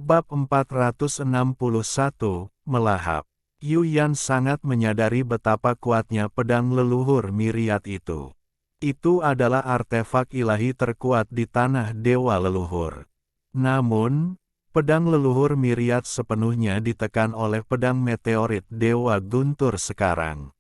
Bab 461, Melahap. Yuyan sangat menyadari betapa kuatnya pedang leluhur Myriad itu. Itu adalah artefak ilahi terkuat di tanah dewa leluhur. Namun, pedang leluhur Myriad sepenuhnya ditekan oleh pedang meteorit dewa Guntur sekarang.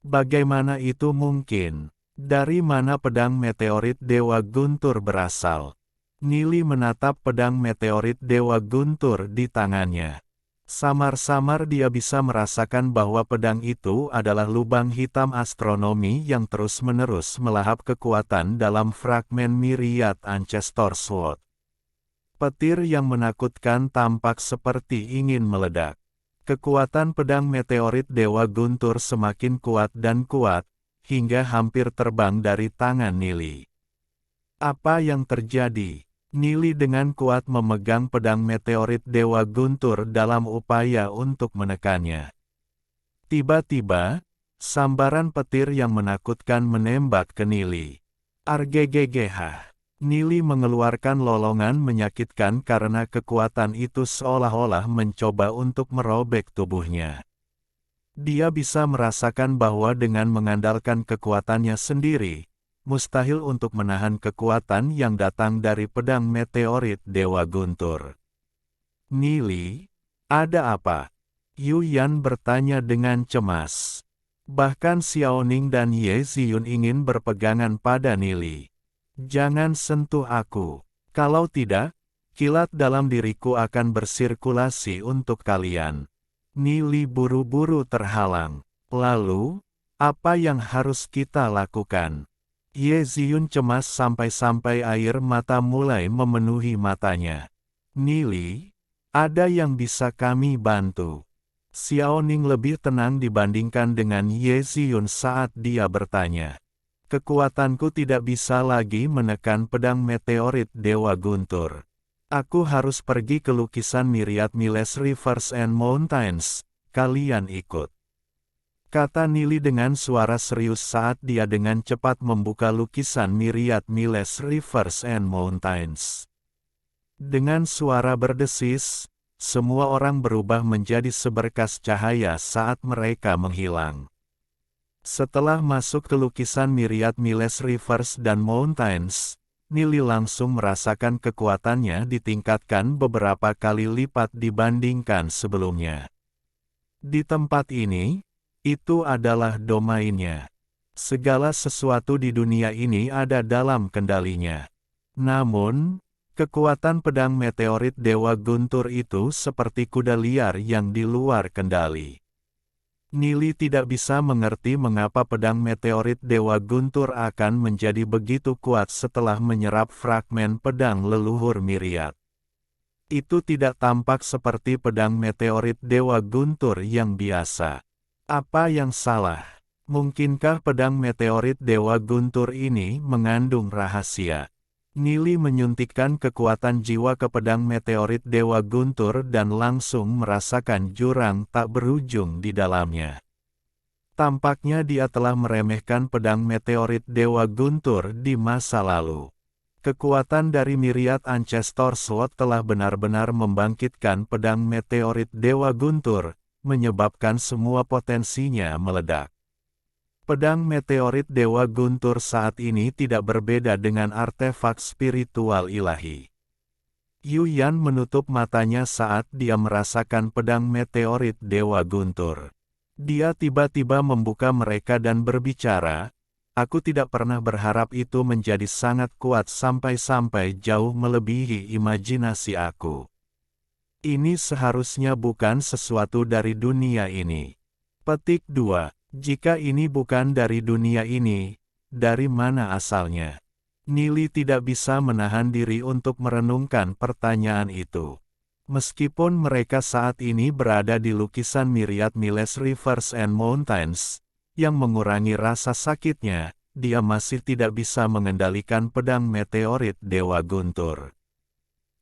Bagaimana itu mungkin? Dari mana pedang meteorit dewa Guntur berasal? Nili menatap pedang meteorit dewa Guntur di tangannya. Samar-samar dia bisa merasakan bahwa pedang itu adalah lubang hitam astronomi yang terus-menerus melahap kekuatan dalam fragmen Myriad Ancestor Sword. Petir yang menakutkan tampak seperti ingin meledak. Kekuatan pedang meteorit dewa Guntur semakin kuat dan kuat, hingga hampir terbang dari tangan Nili. Apa yang terjadi? Nili dengan kuat memegang pedang meteorit dewa Guntur dalam upaya untuk menekannya. Tiba-tiba, sambaran petir yang menakutkan menembak ke Nili. Argegegeh. Nili mengeluarkan lolongan menyakitkan karena kekuatan itu seolah-olah mencoba untuk merobek tubuhnya. Dia bisa merasakan bahwa dengan mengandalkan kekuatannya sendiri, mustahil untuk menahan kekuatan yang datang dari pedang meteorit dewa Guntur. Nili, ada apa? Yuyan bertanya dengan cemas. Bahkan Xiaoning dan Ye Ziyun ingin berpegangan pada Nili. Jangan sentuh aku. Kalau tidak, kilat dalam diriku akan bersirkulasi untuk kalian. Nili buru-buru terhalang. Lalu, apa yang harus kita lakukan? Ye Ziyun cemas sampai-sampai air mata mulai memenuhi matanya. Nili, ada yang bisa kami bantu? Xiaoning lebih tenang dibandingkan dengan Ye Ziyun saat dia bertanya. Kekuatanku tidak bisa lagi menekan pedang meteorit dewa Guntur. Aku harus pergi ke lukisan Myriad Miles Rivers and Mountains. Kalian ikut, kata Nili dengan suara serius saat dia dengan cepat membuka lukisan Myriad Miles Rivers and Mountains. Dengan suara berdesis, semua orang berubah menjadi seberkas cahaya saat mereka menghilang. Setelah masuk ke lukisan Myriad Miles Rivers dan Mountains, Nili langsung merasakan kekuatannya ditingkatkan beberapa kali lipat dibandingkan sebelumnya. Di tempat ini, itu adalah domainnya. Segala sesuatu di dunia ini ada dalam kendalinya. Namun, kekuatan pedang meteorit dewa Guntur itu seperti kuda liar yang di luar kendali. Nili tidak bisa mengerti mengapa pedang meteorit dewa Guntur akan menjadi begitu kuat setelah menyerap fragmen pedang leluhur Myriad. Itu tidak tampak seperti pedang meteorit dewa Guntur yang biasa. Apa yang salah? Mungkinkah pedang meteorit dewa Guntur ini mengandung rahasia? Nili menyuntikkan kekuatan jiwa ke pedang meteorit dewa Guntur dan langsung merasakan jurang tak berujung di dalamnya. Tampaknya dia telah meremehkan pedang meteorit dewa Guntur di masa lalu. Kekuatan dari Myriad Ancestor Sword telah benar-benar membangkitkan pedang meteorit dewa Guntur, menyebabkan semua potensinya meledak. Pedang meteorit dewa Guntur saat ini tidak berbeda dengan artefak spiritual ilahi. Yuyan menutup matanya saat dia merasakan pedang meteorit dewa Guntur. Dia tiba-tiba membuka mereka dan berbicara, aku tidak pernah berharap itu menjadi sangat kuat sampai-sampai jauh melebihi imajinasi aku. Ini seharusnya bukan sesuatu dari dunia ini. Petik 2. Jika ini bukan dari dunia ini, dari mana asalnya? Nili tidak bisa menahan diri untuk merenungkan pertanyaan itu. Meskipun mereka saat ini berada di lukisan Myriad Miles Rivers and Mountains, yang mengurangi rasa sakitnya, dia masih tidak bisa mengendalikan pedang meteorit dewa Guntur.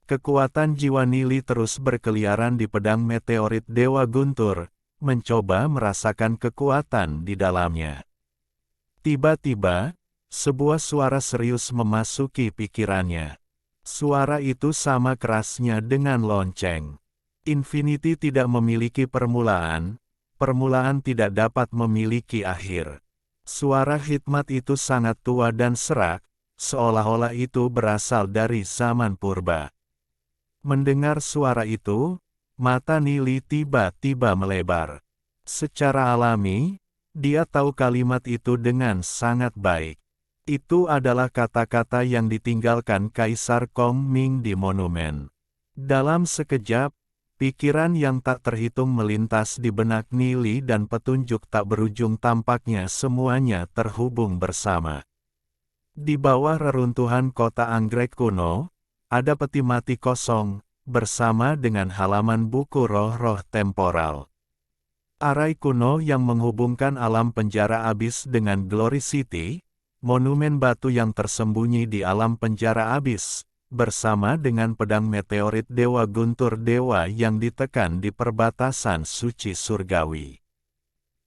Kekuatan jiwa Nili terus berkeliaran di pedang meteorit dewa Guntur, mencoba merasakan kekuatan di dalamnya. Tiba-tiba, sebuah suara serius memasuki pikirannya. Suara itu sama kerasnya dengan lonceng. Infinity tidak memiliki permulaan, permulaan tidak dapat memiliki akhir. Suara hikmat itu sangat tua dan serak, seolah-olah itu berasal dari zaman purba. Mendengar suara itu, mata Nili tiba-tiba melebar. Secara alami, dia tahu kalimat itu dengan sangat baik. Itu adalah kata-kata yang ditinggalkan Kaisar Kong Ming di monumen. Dalam sekejap, pikiran yang tak terhitung melintas di benak Nili dan petunjuk tak berujung tampaknya semuanya terhubung bersama. Di bawah reruntuhan kota anggrek kuno, ada peti mati kosong, bersama dengan halaman buku roh-roh temporal. Arai kuno yang menghubungkan alam penjara abis dengan Glory City, monumen batu yang tersembunyi di alam penjara abis, bersama dengan pedang meteorit Dewa Guntur Dewa yang ditekan di perbatasan suci surgawi.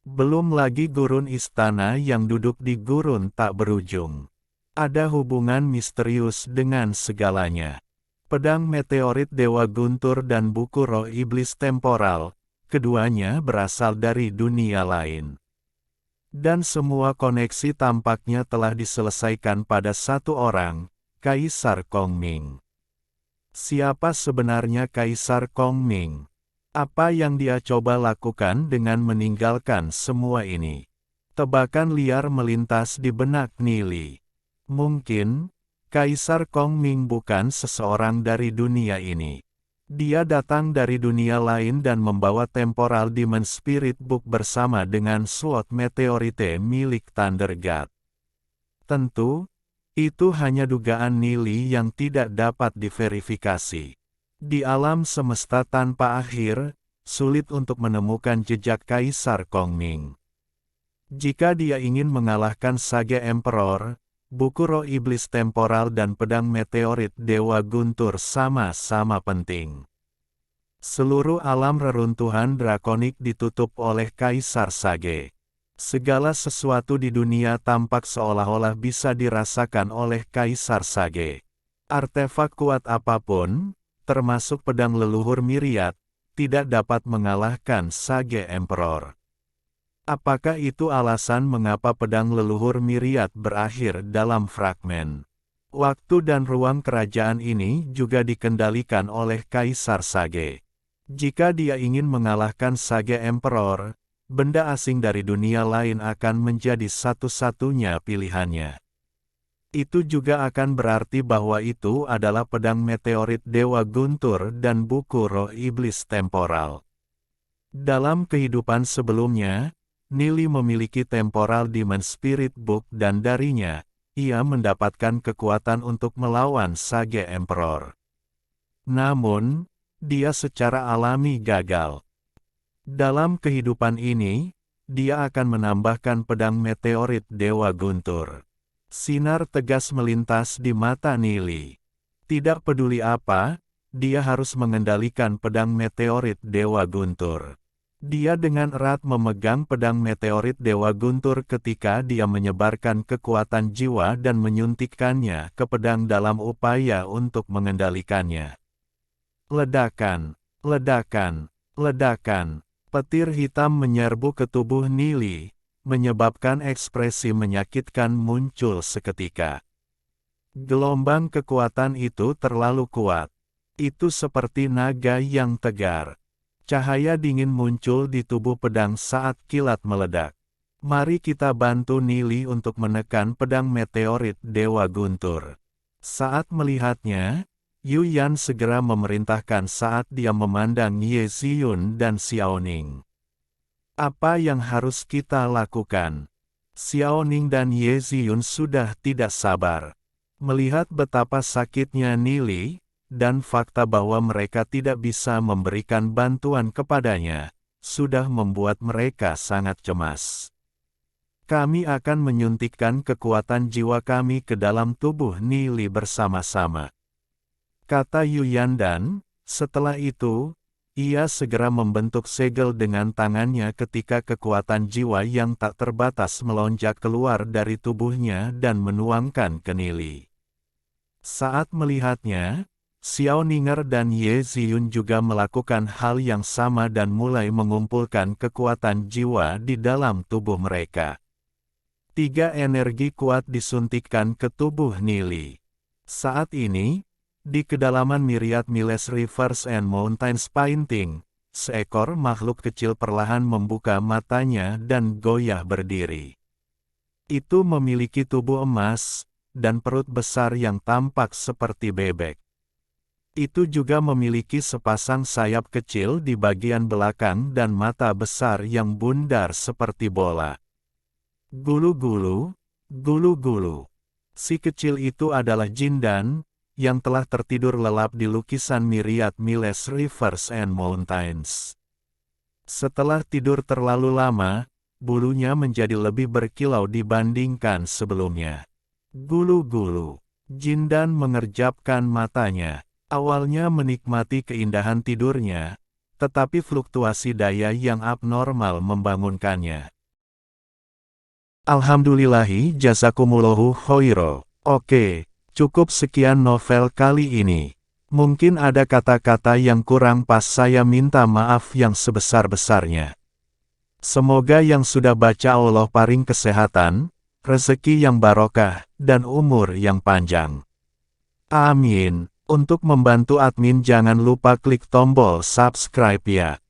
Belum lagi gurun istana yang duduk di gurun tak berujung. Ada hubungan misterius dengan segalanya. Pedang meteorit Dewa Guntur dan buku roh iblis temporal, keduanya berasal dari dunia lain. Dan semua koneksi tampaknya telah diselesaikan pada satu orang, Kaisar Kong Ming. Siapa sebenarnya Kaisar Kong Ming? Apa yang dia coba lakukan dengan meninggalkan semua ini? Tebakan liar melintas di benak Nili. Mungkin, Kaisar Kong Ming bukan seseorang dari dunia ini. Dia datang dari dunia lain dan membawa Temporal Demon Spirit Book bersama dengan Sword Meteorite milik Thunder God. Tentu, itu hanya dugaan Nili yang tidak dapat diverifikasi. Di alam semesta tanpa akhir, sulit untuk menemukan jejak Kaisar Kong Ming. Jika dia ingin mengalahkan Sage Emperor, buku roh iblis temporal dan pedang meteorit Dewa Guntur sama-sama penting. Seluruh alam reruntuhan drakonik ditutup oleh Kaisar Sage. Segala sesuatu di dunia tampak seolah-olah bisa dirasakan oleh Kaisar Sage. Artefak kuat apapun, termasuk pedang leluhur Myriad, tidak dapat mengalahkan Sage Emperor. Apakah itu alasan mengapa pedang leluhur Myriad berakhir dalam fragmen? Waktu dan ruang kerajaan ini juga dikendalikan oleh Kaisar Sage. Jika dia ingin mengalahkan Sage Emperor, benda asing dari dunia lain akan menjadi satu-satunya pilihannya. Itu juga akan berarti bahwa itu adalah pedang meteorit Dewa Guntur dan buku roh iblis temporal. Dalam kehidupan sebelumnya, Nili memiliki Temporal Demon Spirit Book dan darinya, ia mendapatkan kekuatan untuk melawan Sage Emperor. Namun, dia secara alami gagal. Dalam kehidupan ini, dia akan menambahkan pedang meteorit Dewa Guntur. Sinar tegas melintas di mata Nili. Tidak peduli apa, dia harus mengendalikan pedang meteorit Dewa Guntur. Dia dengan erat memegang pedang meteorit Dewa Guntur ketika dia menyebarkan kekuatan jiwa dan menyuntikkannya ke pedang dalam upaya untuk mengendalikannya. Ledakan, ledakan, ledakan. Petir hitam menyerbu ke tubuh Nili, menyebabkan ekspresi menyakitkan muncul seketika. Gelombang kekuatan itu terlalu kuat. Itu seperti naga yang tegar. Cahaya dingin muncul di tubuh pedang saat kilat meledak. Mari kita bantu Nili untuk menekan pedang meteorit Dewa Guntur. Saat melihatnya, Yu Yan segera memerintahkan saat dia memandang Ye Ziyun dan Xiaoning. Apa yang harus kita lakukan? Xiaoning dan Ye Ziyun sudah tidak sabar. Melihat betapa sakitnya Nili, dan fakta bahwa mereka tidak bisa memberikan bantuan kepadanya, sudah membuat mereka sangat cemas. Kami akan menyuntikkan kekuatan jiwa kami ke dalam tubuh Nili bersama-sama, kata Yu Yan dan, setelah itu, ia segera membentuk segel dengan tangannya ketika kekuatan jiwa yang tak terbatas melonjak keluar dari tubuhnya dan menuangkan ke Nili. Saat melihatnya, Xiao Ninger dan Ye Ziyun juga melakukan hal yang sama dan mulai mengumpulkan kekuatan jiwa di dalam tubuh mereka. 3 energi kuat disuntikkan ke tubuh Nili. Saat ini, di kedalaman Myriad Miles Rivers and Mountains Painting, seekor makhluk kecil perlahan membuka matanya dan goyah berdiri. Itu memiliki tubuh emas, dan perut besar yang tampak seperti bebek. Itu juga memiliki sepasang sayap kecil di bagian belakang dan mata besar yang bundar seperti bola. Gulu-gulu, gulu-gulu. Si kecil itu adalah Jindan, yang telah tertidur lelap di lukisan Myriad Miles Rivers and Mountains. Setelah tidur terlalu lama, bulunya menjadi lebih berkilau dibandingkan sebelumnya. Gulu-gulu. Jindan mengerjapkan matanya. Awalnya menikmati keindahan tidurnya, tetapi fluktuasi daya yang abnormal membangunkannya. Alhamdulillahi jazakumullahu khairo. Oke, cukup sekian novel kali ini. Mungkin ada kata-kata yang kurang pas, saya minta maaf yang sebesar-besarnya. Semoga yang sudah baca Allah paring kesehatan, rezeki yang barokah, dan umur yang panjang. Amin. Untuk membantu admin jangan lupa klik tombol subscribe ya.